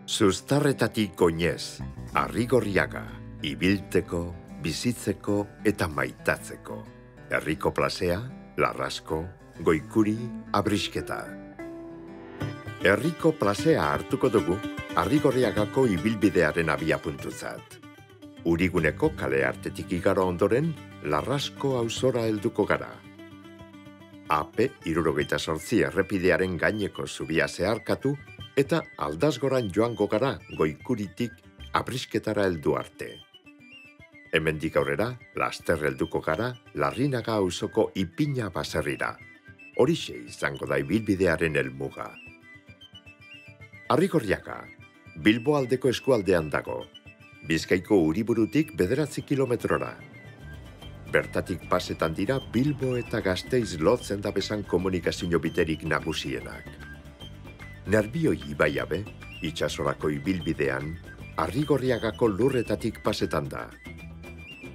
Zuztarretatik oinez, Arrigorriaga, ibiltzeko, bizitzeko eta maitatzeko. Herriko plazea, Larrasko, Goikuri, Abrisketa. Herriko plazea hartuko dugu Arrigorriagako ibilbidearen abiapuntutzat. Uriguneko kale artetik igaro ondoren, Larrasko auzora helduko gara. AP 78 errepidearen gaineko zubia zeharkatu eta Aldasgoran joango gara Goikuritik Abrisketara heldu arte. Hemendik aurrera, laster helduko gara Larrinaga auzoko Ipina baserrira. Horixe izango da ibilbidearen helmuga. Arrigorriaga, Bilbo aldeko eskualdean dago. Bizkaiko Uriburutik 9 kilometrora. Bertatik pasetan dira Bilbo eta Gasteiz lotzen dabesan komunikazio biterik nagusienak. Nerbioi ibaiabe, itsasorako ibilbidean, Arrigorriagako lurretatik pasetan da.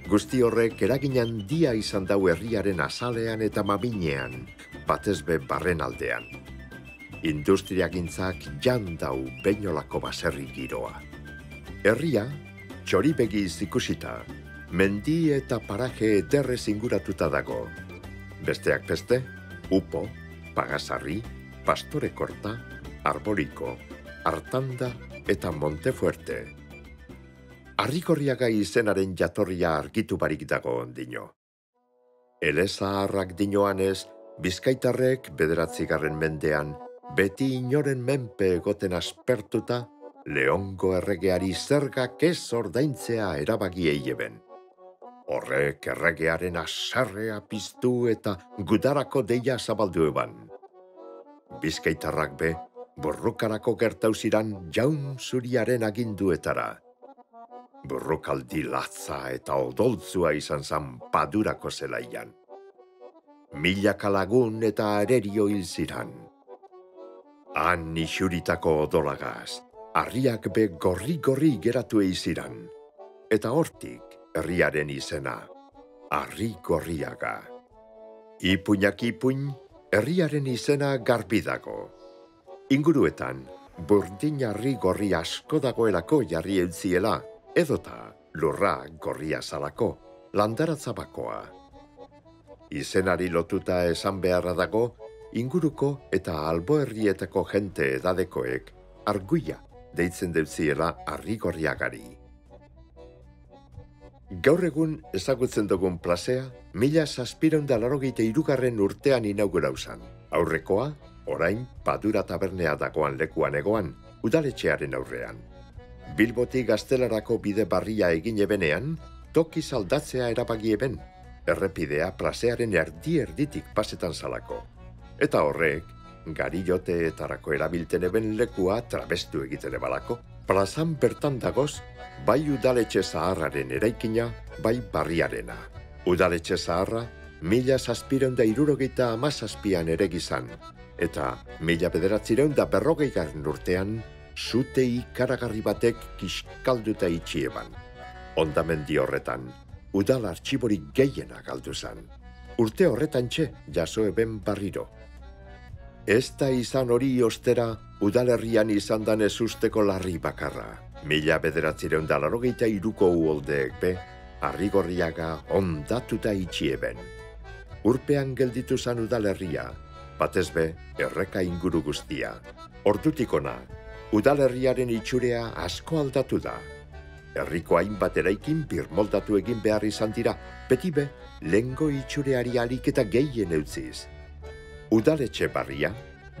Guzti horrek eragin handia izan dau herriaren azalean eta maminean, batezbe barren aldean. Industriagintzak jandau Beñolako baserri giroa. Herria, txoribegiz ikusita, mendi eta paraje ederrez inguratuta dago. Besteak beste, Upo, Pagasarri, Pastore Korta, Arboriko, Artanda eta Montefuerte. Arrigorriaga izenaren jatorria argitu barik dago ondino. Elezaharrak dinoanez, Bizkaitarrek 9. mendean, beti inoren menpe egoten aspertuta, Leongo erregeari zergak ez ordaintzea erabagiei eben. Horrek erregearen haserrea piztu eta gudarako deia zabaldu eban. Bizkaitarrak be, borrukarako gertauziran jaun zuriaren aginduetara. Borrukaldi latza eta odoltzua izan zan Padurako zelaian. Milaka lagun eta arerio hil ziran. Han isuritako odolagaz, harriak be gorri-gorri geratu eiziran. Eta hortik herriaren izena, Arrigorriaga. Ipuinak ipuin, herriaren izena garbi dago. Inguruetan, burdin Arrigorri asko dagoelako jarri eutziela, edota lurra gorria zalako, landaratzabakoa. Izenari lotuta esan beharra dago, inguruko eta alboherrietako jente edadekoek arguia deitzen deutziela Arrigorriagari. Gaur egun ezagutzen dugun plazea, 1783 urtean inaugurau zan. Aurrekoa, orain Padura tabernea dagoan lekuan egoan, udaletxearen aurrean. Bilbotik Gaztelarako bide barria egin ebenean, tokiz aldatzea erabaki eben, errepidea plazearen erditik pasetan zalako. Eta horrek, garilloteetarako erabilten eben lekua trabestu egiten ebalako. Plazan bertan dagoz, bai udaletxe zaharraren eraikina, bai barriarena. Udaletxe zaharra, 1777an eregizan, eta 1940 urtean, zute ikaragarri batek kiskalduta itxieban. Ondamendi horretan, udal artxiborik gehiena galdu zan. Urte horretan txe, jaso eben barriro. Ez da izan hori ostera, udalerrian izan dan ezusteko larri bakarra. 1983ko uholdeek be, Arrigorriaga ondatuta itxieben. Urpean gelditu zan udalerria, batez be, erreka inguru guztia. Ordutik ona, udalerriaren itxurea asko aldatu da. Herriko hainbat eraikin birmoldatu egin behar izan dira, beti be, lehengo itxureari alik eta gehien eutziz. Udaletxe barria,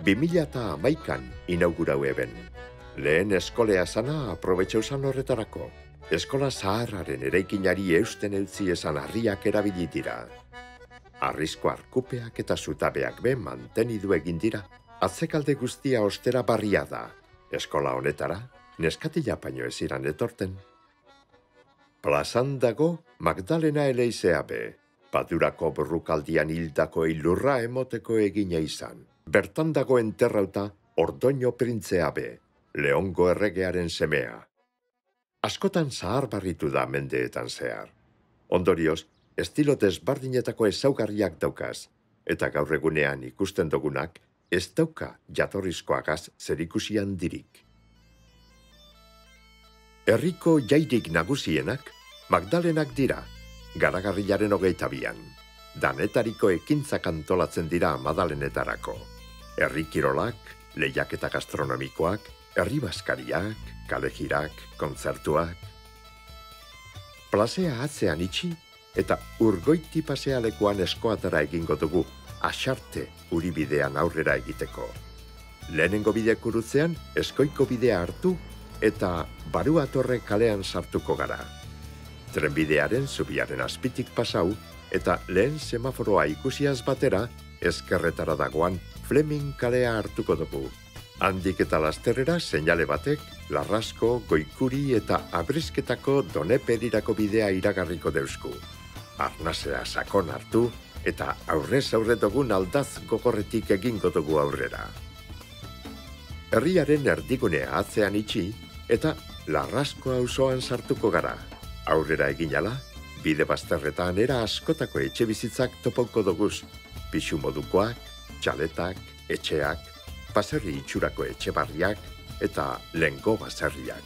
2011an inaugurau eben. Lehen eskolea zana aprobetxau zan horretarako. Eskola zaharraren eraikinari eusten eutzi esan harriak erabili dira. Harrizko arkupeak eta zutabeak be mantenidu egin dira. Atzekalde guztia ostera barria da. Eskola honetara, neskatila baino ez iran etorten. Plazan dago Magdalena eleizea be. Padurako borrukaldian hildako lurra emoteko egina izan. Bertan dago enterrauta Ordoño printzea be, Leongo erregearen semea. Askotan zahar barritu da mendeetan zehar. Ondorioz, estilo desbardinetako ezaugarriak daukaz, eta gaur egunean ikusten dugunak ez dauka jatorrizkoagaz zerikusi handirik. Herriko jairik nagusienak Magdalenak dira, Garagarrilaren 22an. Danetariko ekintzak antolatzen dira Madalenetarako. Herri kirolak, lehiaketa gastronomikoak, herri baskariak, kalejirak, kontzertuak. Plazea atzean itxi eta Urgoiti pasealekuan eskoatara egingo dugu Axarte uribidean aurrera egiteko. Lehenengo bidekurutzean Eskoiko bidea hartu eta Barua Torre kalean sartuko gara. Trenbidearen zubiaren azpitik pasau eta lehen semaforoa ikusiaz batera ezkerretara dagoan Fleming kalea hartuko dugu. Handik eta lasterrera seinale batek Larrasko, Goikuri eta Abrisketako Doneperirako bidea iragarriko deusku. Arnasea sakon hartu eta aurrez aurre dugun aldaz gogorretik egingo dugu aurrera. Herriaren erdigunea atzean itxi eta Larrasko auzoan sartuko gara. Aurrera eginala, bide bazterretan era askotako etxe bizitzak topauko duguz. Pixu modukoak, txaletak, etxeak, baserri itxurako etxe barriak eta lengo baserriak.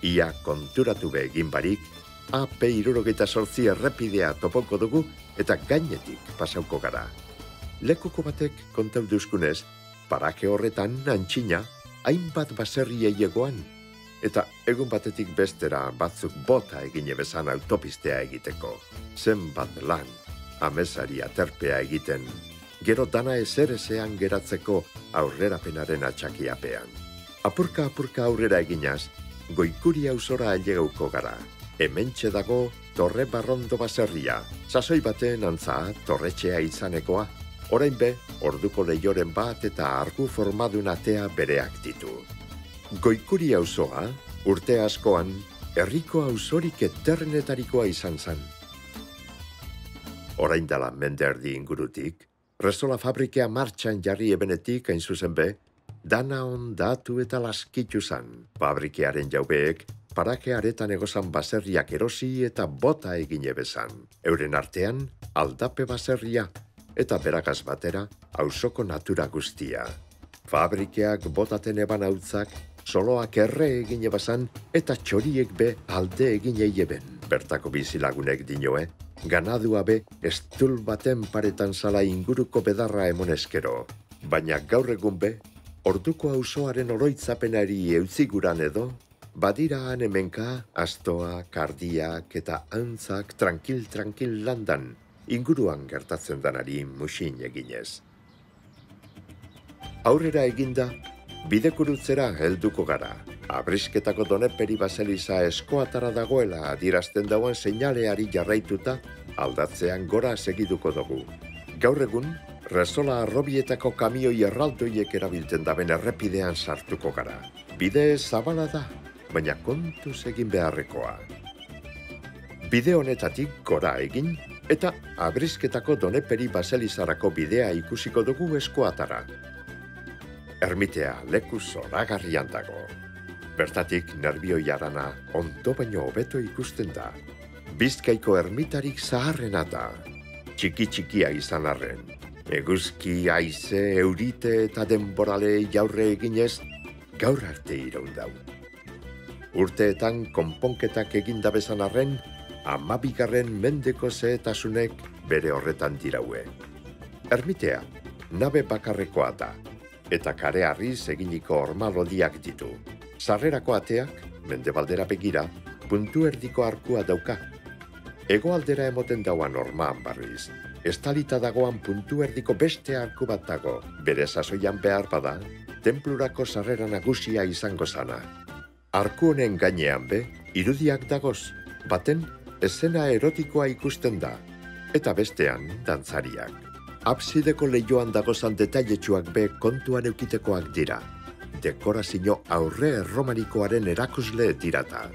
Ia konturatu be egin barik, AP 78 errepidea topauko dugu eta gainetik pasauko gara. Lekuko batek kontau duzkunez, parake horretan antxina hainbat baserriei egoan, eta egun batetik bestera batzuk bota egine bezan autopistea egiteko. Zenbat lan, amesari aterpea egiten, gero dana ezerezean geratzeko aurrerapenaren atxakiapean. Apurka aurrera eginaz, Goikuri auzora ailegauko gara. Hementxe dago Torre Barrondo baserria, sasoi baten antza torretxea izanekoa, orain be, orduko leioren bat eta argu formadun atea bereak ditu. Goikuri auzoa, urte askoan, herriko auzorik eternetarikoa izan zen. Orain dela mende erdi ingurutik, Resola fabrikea martxan jarri ebenetik hain zuzen be, dana ondatu eta laskitu zen. Fabrikearen jaubeek, parake aretan egozan baserriak erosi eta bota egine bezan. Euren artean, aldape baserria eta beragaz batera auzoko natura guztia. Fabrikeak botaten eban hautzak, soloak erre egine bazan eta txoriek be alde egine eben. Bertako bizilagunek dinoe, ganadua be estul baten paretan zala inguruko bedarra emoneskero. Baina gaur egun be, orduko auzoaren oroitzapenari eutziguran edo, badira hemenka, astoa, kardiak eta antzak tranquil landan, inguruan gertatzen danari musin eginez. Aurrera eginda, bidekurutzera helduko gara. Abrisketako Doneperi baseliza eskoatara dagoela adierazten dagoen seinaleari jarraituta, aldatzean gora segiduko dugu. Gaur egun, Resola arrobietako kamioi erraldoiek erabiltzen daben errepidean sartuko gara. Bide zabala da, baina kontuz egin beharrekoa. Bide honetatik gora egin eta Abrisketako Doneperi baselizarako bidea ikusiko dugu eskoatara. Ermitea leku zoragarrian dago. Bertatik nerbioi arana ondo baino hobeto ikusten da. Bizkaiko ermitarik zaharrena da. Txikia izan arren. Eguzki, haize, eurite eta denborale jaurre eginez, gaur arte iraun dau. Urteetan konponketak eginda bezan arren, 12. mendeko zehetasunek bere horretan diraue. Ermitea, nabe bakarrekoa da, eta karearriz eginiko hormalodiak ditu. Sarrerako ateak, mendebaldera begira, puntu erdiko arkua dauka. Hegoaldera emoten dauan ormaan barriz. Estalita dagoan puntu erdiko beste arku bat dago. Bere sasoian behar bada, tenplurako sarrera nagusia izango zana. Arku honen gainean be, irudiak dagoz, baten eszena erotikoa ikusten da, eta bestean dantzariak. Absideko leioan dagozan detailetsuak be kontuan eukitekoak dira. Dekorazio aurre erromanikoaren erakusle dirata.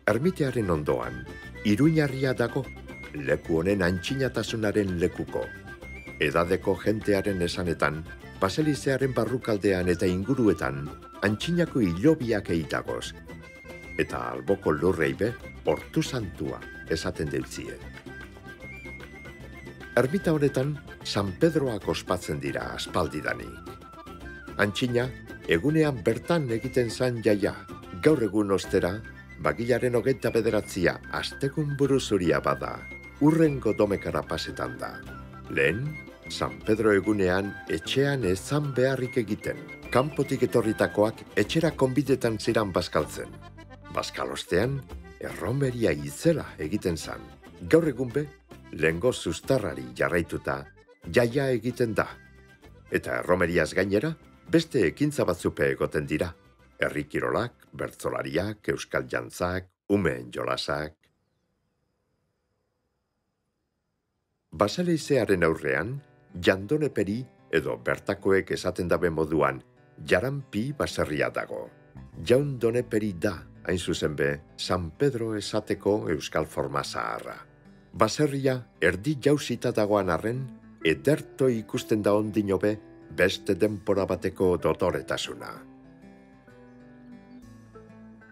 Ermitearen ondoan, iruñarria dago, leku honen antxinatasunaren lekuko. Edadeko jentearen esanetan, baselizearen barrukaldean eta inguruetan, antxinako hilobiak eitagoz. Eta alboko lurrei be, hortu santua esaten deutzie. Ermita honetan, San Pedroak ospatzen dira aspaldidanik. Antxina, egunean bertan egiten zan jaia, gaur egun ostera, bagilaren 29 astegun buruzuria bada, urrengo domekara pasetan da. Lehen, San Pedro egunean etxean ezan beharrik egiten. Kanpotik etorritakoak etxera konbidetan ziran bazkaltzen. Bazkalostean, erromeria itzela egiten zan. Gaur egun be, lehengo zuztarrari jarraituta, jaia egiten da. Eta erromeriaz gainera, beste ekintza batzupe egoten dira. Herri kirolak, bertzolariak, euskal jantzak, umeen jolasak. Baseleizearen aurrean, jandoneperi edo bertakoek esaten dabe moduan, jaranpi baserria dago. Jaundoneperi da, hain zuzen be, San Pedro esateko euskal forma zaharra. Baserria erdi jauzita dagoan arren, ederto ikusten da ondino be, beste denpora bateko dotoretasuna.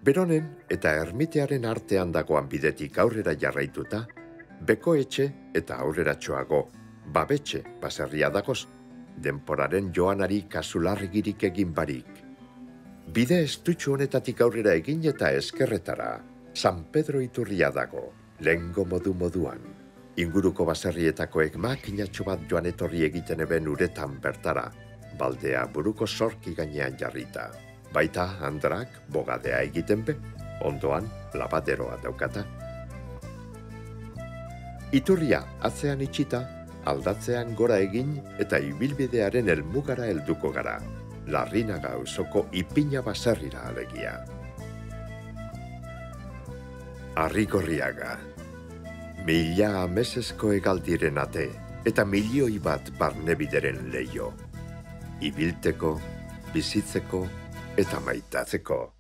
Beronen eta ermitearen artean dagoan bidetik aurrera jarraituta, beko etxe eta aurreratxoago, babetxe baserria dagoz, denporaren joanari kasulargirik egin barik. Bide estutxu honetatik aurrera egin eta eskerretara, San Pedro iturria dago, lehengo moduan. Inguruko baserrietakoek makinatxo bat joan etorri egiten eben uretan bertara, baldea buruko sorki gainean jarrita. Baita handrak bogadea egiten be, ondoan labaderoa daukata. Iturria atzean itxita, aldatzean gora egin eta ibilbidearen helmugara helduko gara. Larrinaga auzoko Ipina baserrira alegia. Arrigorriaga. 1000 amesesko hegaldiren ate eta 1.000.000 barnebideren leio. Ibilteko, bizitzeko eta maitatzeko.